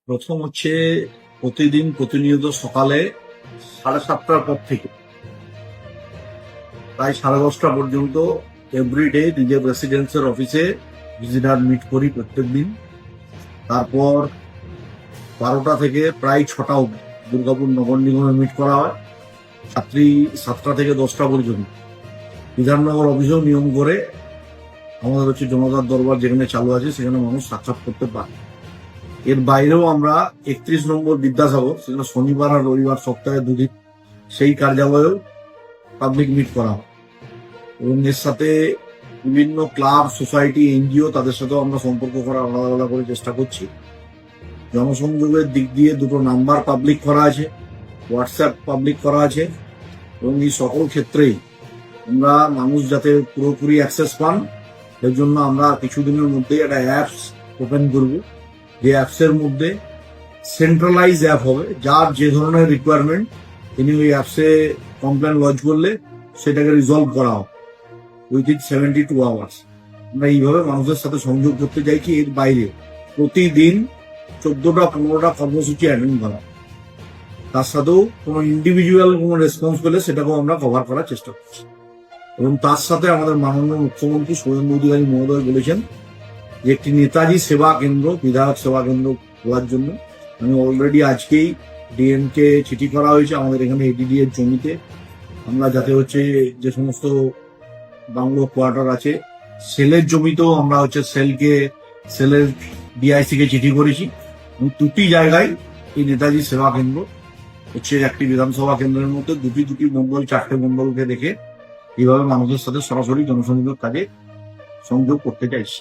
প্রথম হচ্ছে প্রতিদিন প্রতিনিয়ত সকালে 7:30টার পর থেকে প্রায় 10:30টা পর্যন্ত এভরিডে নিজের রেসিডেন্সের অফিসে ভিজিটার মিট করি প্রত্যেকদিন। তারপর 12টা থেকে প্রায় 6টা অবধি দুর্গাপুর নগর নিগমে মিট করা হয়। রাত্রি 7টা থেকে 10টা পর্যন্ত বিধাননগর অফিসেও নিয়ম করে আমাদের হচ্ছে জনতার দরবার যেখানে চালু আছে সেখানে মানুষ সাক্ষাৎ করতে পারে। এর বাইরেও আমরা 31 নম্বর বিদ্যাসাগর, সেখানে শনিবার আর রবিবার সপ্তাহে দুদিন সেই কার্যালয়েও পাবলিক মিট করা হয়। এবং এর সাথে বিভিন্ন ক্লাব, সোসাইটি, এনজিও তাদের সাথেও আমরা সম্পর্ক করার আলাদা আলাদা করে চেষ্টা করছি। জনসংযোগের দিক দিয়ে 2টো নাম্বার পাবলিক করা আছে, হোয়াটসঅ্যাপ পাবলিক করা আছে। এবং এই সকল ক্ষেত্রেই আমরা মানুষ যাতে পুরোপুরি অ্যাক্সেস পান এর জন্য আমরা কিছুদিনের মধ্যে একটা অ্যাপস ওপেন করব। যে অ্যাপসের মধ্যে সেন্ট্রালাইজ অ্যাপ হবে, যার যে ধরনের রিকোয়ারমেন্ট তিনি ওই অ্যাপসে কমপ্লেন লজ করলে সেটাকে রিজলভ করা হবে উইথিন 72 আওয়ার্স। আমরা এইভাবে মানুষের সাথে সংযোগ করতে চাইছি। এর বাইরে প্রতিদিন 14টা 15টা কর্মসূচি অ্যাটেন্ড করা, তার সাথেও কোনো ইন্ডিভিজুয়াল কোনো রেসপন্স পেলে সেটাকেও আমরা কভার করার চেষ্টা করছি। এবং তার সাথে আমাদের মাননীয় মুখ্যমন্ত্রী শুভেন্দু অধিকারী মহোদয় বলেছেন যে একটি নেতাজি সেবা কেন্দ্র, বিধায়ক সেবা কেন্দ্র খোলার জন্য। আমি অলরেডি আজকেই ডিএমকে চিঠি করা হয়েছে আমাদের এখানে এডিডি এর জমিতে। আমরা যাতে হচ্ছে যে সমস্ত বাংলো কোয়ার্টার আছে সেলের জমিতেও আমরা হচ্ছে সেলের ডিআইসি কে চিঠি করেছি। এবং 2টি জায়গায় এই নেতাজি সেবা কেন্দ্র হচ্ছে, একটি বিধানসভা কেন্দ্রের মধ্যে দুটি মন্ডল, 4টে মন্ডলকে দেখে এইভাবে মানুষের সাথে সরাসরি জনসংযোগ কাজে সংযোগ করতে চাইছি।